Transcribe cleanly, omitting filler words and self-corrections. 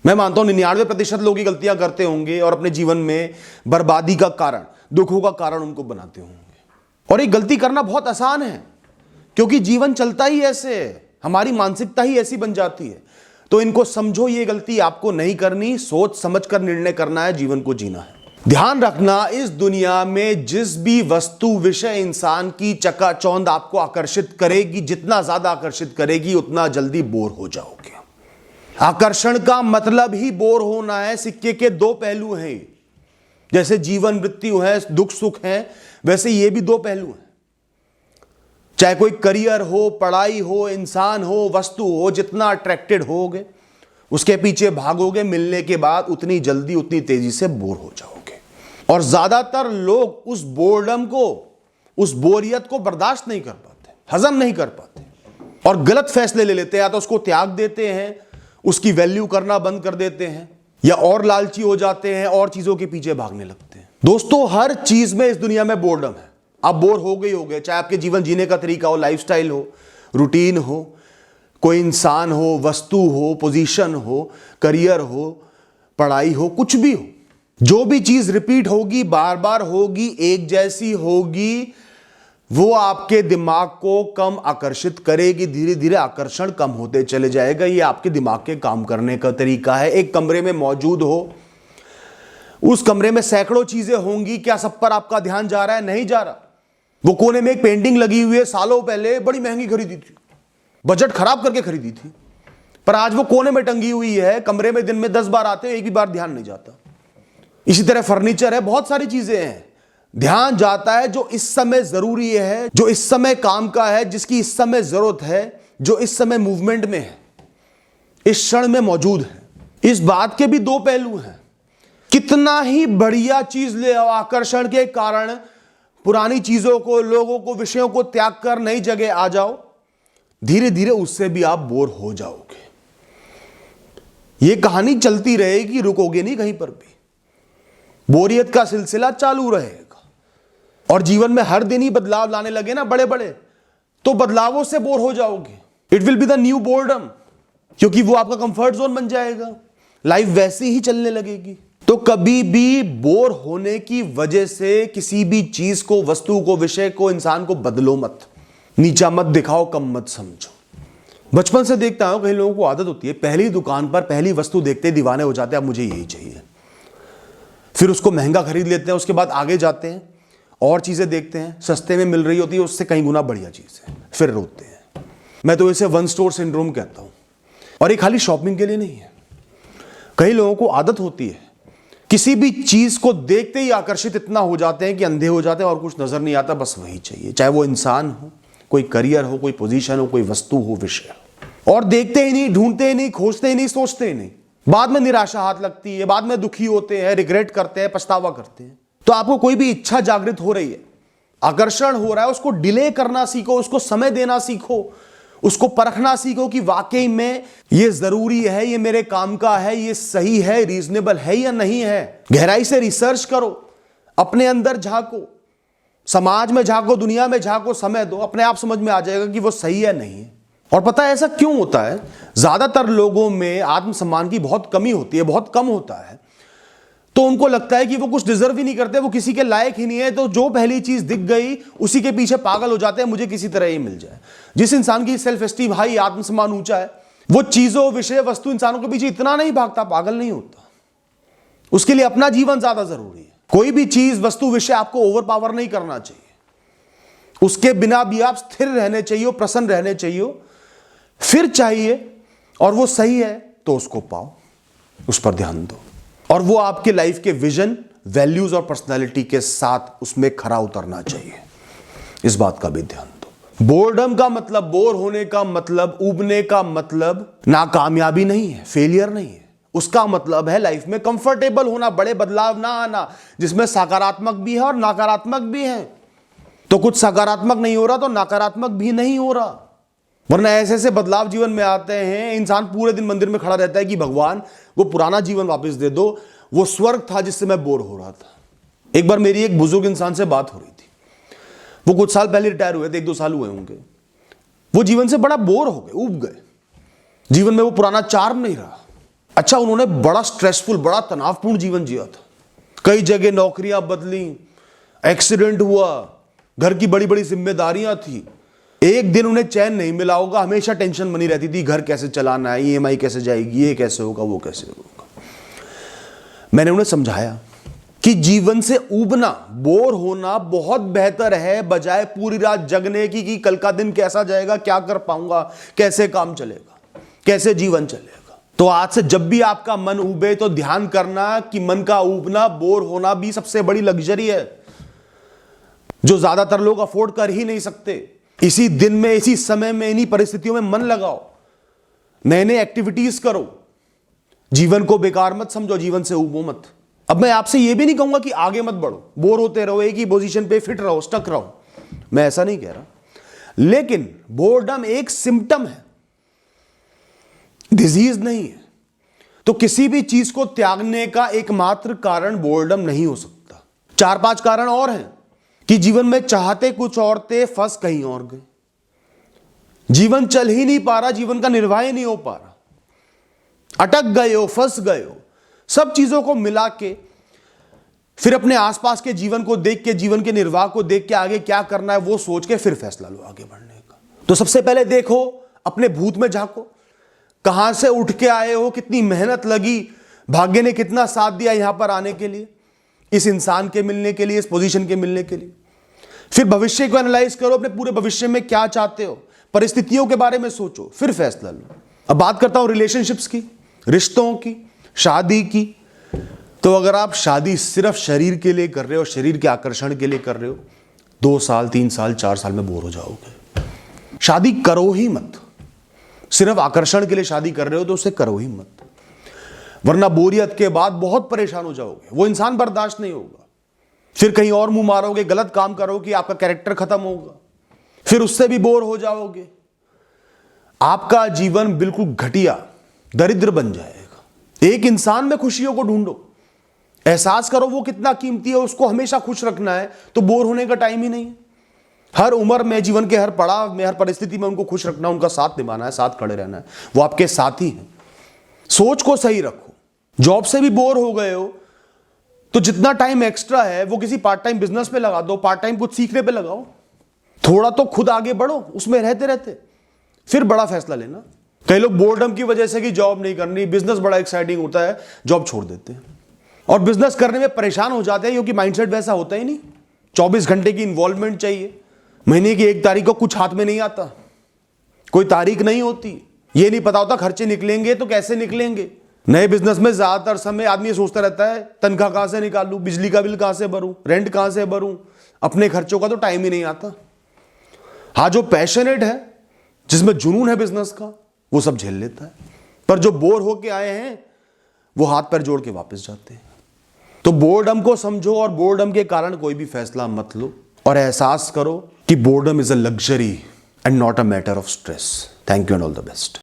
मैं मानता हूं 99% लोग ये गलतियां करते होंगे और अपने जीवन में बर्बादी का कारण, दुखों का कारण उनको बनाते होंगे। और ये गलती करना बहुत आसान है, क्योंकि जीवन चलता ही ऐसे है, हमारी मानसिकता ही ऐसी बन जाती है। तो इनको समझो, ये गलती आपको नहीं करनी, सोच समझ कर निर्णय करना है, जीवन को जीना है। ध्यान रखना, इस दुनिया में जिस भी वस्तु, विषय, इंसान की चकाचौंध आपको आकर्षित करेगी, जितना ज्यादा आकर्षित करेगी उतना जल्दी बोर हो जाओगे। आकर्षण का मतलब ही बोर होना है। सिक्के के दो पहलू हैं। जैसे जीवन मृत्यु है, दुख सुख है, वैसे ये भी दो पहलू हैं। चाहे कोई करियर हो, पढ़ाई हो, इंसान हो, वस्तु हो, जितना अट्रैक्टेड होगे, उसके पीछे भागोगे, मिलने के बाद उतनी जल्दी, उतनी तेजी से बोर हो जाओगे। और ज्यादातर लोग उस बोर्डम को, उस बोरियत को बर्दाश्त नहीं कर पाते, हजम नहीं कर पाते और गलत फैसले ले लेते हैं। या तो उसको त्याग देते हैं, उसकी वैल्यू करना बंद कर देते हैं, या और लालची हो जाते हैं और चीजों के पीछे भागने लगते हैं। दोस्तों, हर चीज में इस दुनिया में बोर्डम है। आप बोर हो गए, चाहे आपके जीवन जीने का तरीका हो, लाइफस्टाइल हो, रूटीन हो, कोई इंसान हो, वस्तु हो, पोजीशन हो, करियर हो, पढ़ाई हो, कुछ भी हो। जो भी चीज रिपीट होगी, बार बार होगी, एक जैसी होगी, वो आपके दिमाग को कम आकर्षित करेगी। धीरे धीरे आकर्षण कम होते चले जाएगा। ये आपके दिमाग के काम करने का तरीका है। एक कमरे में मौजूद हो, उस कमरे में सैकड़ों चीजें होंगी, क्या सब पर आपका ध्यान जा रहा है? नहीं जा रहा। वो कोने में एक पेंटिंग लगी हुई है, सालों पहले बड़ी महंगी खरीदी थी, बजट खराब करके खरीदी थी, पर आज वो कोने में टंगी हुई है। कमरे में दिन में 10 बार आते हैं, एक भी बार ध्यान नहीं जाता। इसी तरह फर्नीचर है, बहुत सारी चीजें हैं, ध्यान जाता है जो इस समय जरूरी है, जो इस समय काम का है, जिसकी इस समय जरूरत है, जो इस समय मूवमेंट में है, इस क्षण में मौजूद है। इस बात के भी दो पहलू हैं। कितना ही बढ़िया चीज ले आओ, आकर्षण के कारण पुरानी चीजों को, लोगों को, विषयों को त्याग कर नई जगह आ जाओ, धीरे धीरे उससे भी आप बोर हो जाओगे। यह कहानी चलती रहेगी, रुकोगे नहीं कहीं पर भी। बोरियत का सिलसिला चालू रहेगा। और जीवन में हर दिन ही बदलाव लाने लगे ना बड़े बड़े, तो बदलावों से बोर हो जाओगे। It will be the new boredom, क्योंकि वो आपका कंफर्ट जोन बन जाएगा। लाइफ वैसी ही चलने लगेगी। तो कभी भी बोर होने की वजह से किसी भी चीज को, वस्तु को, विषय को, इंसान को बदलो मत, नीचा मत दिखाओ, कम मत समझो। बचपन से देखता हूं, कई लोगों को आदत होती है, पहली दुकान पर पहली वस्तु देखते दीवाने हो जाते हैं, अब मुझे यही चाहिए। फिर उसको महंगा खरीद लेते हैं, उसके बाद आगे जाते हैं और चीजें देखते हैं, सस्ते में मिल रही होती है, उससे कहीं गुना बढ़िया चीज है, फिर रोते हैं। मैं तो इसे वन स्टोर सिंड्रोम कहता हूं। और ये खाली शॉपिंग के लिए नहीं है। कई लोगों को आदत होती है, किसी भी चीज को देखते ही आकर्षित इतना हो जाते हैं कि अंधे हो जाते हैं और कुछ नजर नहीं आता, बस वही चाहिए। चाहे वो इंसान हो, कोई करियर हो, कोई पोजीशन हो, कोई वस्तु हो, विषय हो, और देखते ही नहीं, ढूंढते ही नहीं, खोजते ही नहीं, सोचते ही नहीं। बाद में निराशा हाथ लगती है, बाद में दुखी होते हैं, रिग्रेट करते हैं, पछतावा करते हैं। तो आपको कोई भी इच्छा जागृत हो रही है, आकर्षण हो रहा है, उसको डिले करना सीखो, उसको समय देना सीखो, उसको परखना सीखो कि वाकई में ये जरूरी है, ये मेरे काम का है, ये सही है, रीजनेबल है या नहीं है। गहराई से रिसर्च करो, अपने अंदर झांको, समाज में झांको, दुनिया में झांको, समय दो, अपने आप समझ में आ जाएगा कि वो सही है नहीं है। और पता है ऐसा क्यों होता है? ज्यादातर लोगों में आत्मसम्मान की बहुत कमी होती है, बहुत कम होता है। तो उनको लगता है कि वो कुछ डिजर्व ही नहीं करते, वो किसी के लायक ही नहीं है। तो जो पहली चीज दिख गई उसी के पीछे पागल हो जाते हैं, मुझे किसी तरह ही मिल जाए। जिस इंसान की सेल्फ एस्टीम हाई, आत्मसम्मान ऊंचा है, वो चीजों, विषय, वस्तु, इंसानों के पीछे इतना नहीं भागता, पागल नहीं होता। उसके लिए अपना जीवन ज्यादा जरूरी है। कोई भी चीज, वस्तु, विषय आपको ओवर पावर नहीं करना चाहिए। उसके बिना भी आप स्थिर रहने चाहिए, प्रसन्न रहने चाहिए, फिर चाहिए और वो सही है तो उसको पाओ, उस पर ध्यान दो, और वो आपके लाइफ के विजन, वैल्यूज और पर्सनालिटी के साथ उसमें खरा उतरना चाहिए। इस बात का भी ध्यान दो। बोर्डम का मतलब, बोर होने का मतलब, उबने का मतलब नाकामयाबी नहीं है, फेलियर नहीं है। उसका मतलब है लाइफ में कंफर्टेबल होना, बड़े बदलाव ना आना, जिसमें सकारात्मक भी है और नकारात्मक भी है। तो कुछ सकारात्मक नहीं हो रहा तो नकारात्मक भी नहीं हो रहा। वरना ऐसे ऐसे बदलाव जीवन में आते हैं, इंसान पूरे दिन मंदिर में खड़ा रहता है कि भगवान वो पुराना जीवन वापस दे दो, वो स्वर्ग था जिससे मैं बोर हो रहा था। एक बार मेरी एक बुजुर्ग इंसान से बात हो रही थी। वो कुछ साल पहले रिटायर हुए थे, 1-2 साल हुए होंगे। वो जीवन से बड़ा बोर हो गए, उब गए। जीवन में वो पुराना चार्म नहीं रहा। अच्छा, उन्होंने बड़ा स्ट्रेसफुल, बड़ा तनावपूर्ण जीवन जिया था। कई जगह नौकरियां बदली, एक्सीडेंट हुआ, घर की बड़ी बड़ी जिम्मेदारियां थी। एक दिन उन्हें चैन नहीं मिला होगा, हमेशा टेंशन बनी रहती थी, घर कैसे चलाना है, ईएमआई कैसे जाएगी, ये कैसे होगा, वो कैसे होगा। मैंने उन्हें समझाया कि जीवन से ऊबना, बोर होना बहुत बेहतर है बजाय पूरी रात जगने की कि कल का दिन कैसा जाएगा, क्या कर पाऊंगा, कैसे काम चलेगा, कैसे जीवन चलेगा। तो आज से जब भी आपका मन ऊबे तो ध्यान करना कि मन का ऊबना, बोर होना भी सबसे बड़ी लग्जरी है जो ज्यादातर लोग अफोर्ड कर ही नहीं सकते। इसी दिन में, इसी समय में, इन्हीं परिस्थितियों में मन लगाओ, नए नए एक्टिविटीज करो, जीवन को बेकार मत समझो, जीवन से ऊबो मत। अब मैं आपसे यह भी नहीं कहूंगा कि आगे मत बढ़ो, बोर होते रहो, एक ही पोजीशन पे फिट रहो, स्टक रहो, मैं ऐसा नहीं कह रहा। लेकिन बोर्डम एक सिम्टम है, डिजीज नहीं है। तो किसी भी चीज को त्यागने का एकमात्र कारण बोर्डम नहीं हो सकता। 4-5 कारण और हैं कि जीवन में चाहते कुछ और थे, फंस कहीं और गए, जीवन चल ही नहीं पा रहा, जीवन का निर्वाह ही नहीं हो पा रहा, अटक गए हो, फंस गए हो। सब चीजों को मिला के फिर अपने आसपास के जीवन को देख के, जीवन के निर्वाह को देख के आगे क्या करना है वो सोच के फिर फैसला लो आगे बढ़ने का। तो सबसे पहले देखो, अपने भूत में झांको, कहां से उठ के आए हो, कितनी मेहनत लगी, भाग्य ने कितना साथ दिया यहां पर आने के लिए, इस इंसान के मिलने के लिए, इस पोजीशन के मिलने के लिए। फिर भविष्य को एनालाइज करो, अपने पूरे भविष्य में क्या चाहते हो, परिस्थितियों के बारे में सोचो, फिर फैसला लो। अब बात करता हूं रिलेशनशिप्स की, रिश्तों की, शादी की। तो अगर आप शादी सिर्फ शरीर के लिए कर रहे हो, शरीर के आकर्षण के लिए कर रहे हो, 2 साल, 3 साल, 4 साल में बोर हो जाओगे। शादी करो ही मत। सिर्फ आकर्षण के लिए शादी कर रहे हो तो उसे करो ही मत, वरना बोरियत के बाद बहुत परेशान हो जाओगे, वो इंसान बर्दाश्त नहीं होगा। फिर कहीं और मुंह मारोगे, गलत काम करोगे, आपका कैरेक्टर खत्म होगा, फिर उससे भी बोर हो जाओगे, आपका जीवन बिल्कुल घटिया, दरिद्र बन जाएगा। एक इंसान में खुशियों को ढूंढो, एहसास करो वो कितना कीमती है, उसको हमेशा खुश रखना है तो बोर होने का टाइम ही नहीं है। हर उम्र में, जीवन के हर पड़ाव में, हर परिस्थिति में उनको खुश रखना, उनका साथ निभाना है, साथ खड़े रहना है, वो आपके साथी हैं। सोच को सही रखो। जॉब से भी बोर हो गए हो तो जितना टाइम एक्स्ट्रा है वो किसी पार्ट टाइम बिजनेस पे लगा दो, पार्ट टाइम कुछ सीखने पे लगाओ, थोड़ा तो खुद आगे बढ़ो उसमें रहते रहते, फिर बड़ा फैसला लेना। कई लोग बोर्डम की वजह से कि जॉब नहीं करनी, बिजनेस बड़ा एक्साइटिंग होता है, जॉब छोड़ देते हैं और बिजनेस करने में परेशान हो जाते हैं क्योंकि माइंडसेट वैसा होता ही नहीं। 24 घंटे की इन्वॉल्वमेंट चाहिए, महीने की 1 तारीख को कुछ हाथ में नहीं आता, कोई तारीख नहीं होती, ये नहीं पता होता खर्चे निकलेंगे तो कैसे निकलेंगे। नए बिजनेस में ज्यादातर समय आदमी सोचता रहता है तनख्वाह कहां से निकालूं, बिजली का बिल कहां से भरूं, रेंट कहां से भरूं, अपने खर्चों का तो टाइम ही नहीं आता। हाँ, जो पैशनेट है, जिसमें जुनून है बिजनेस का, वो सब झेल लेता है, पर जो बोर होके आए हैं वो हाथ पैर जोड़ के वापस जाते हैं। तो बोर्डम को समझो और बोर्डम के कारण कोई भी फैसला मत लो और एहसास करो कि boredom is a luxury and not a matter of stress. Thank you and all the best.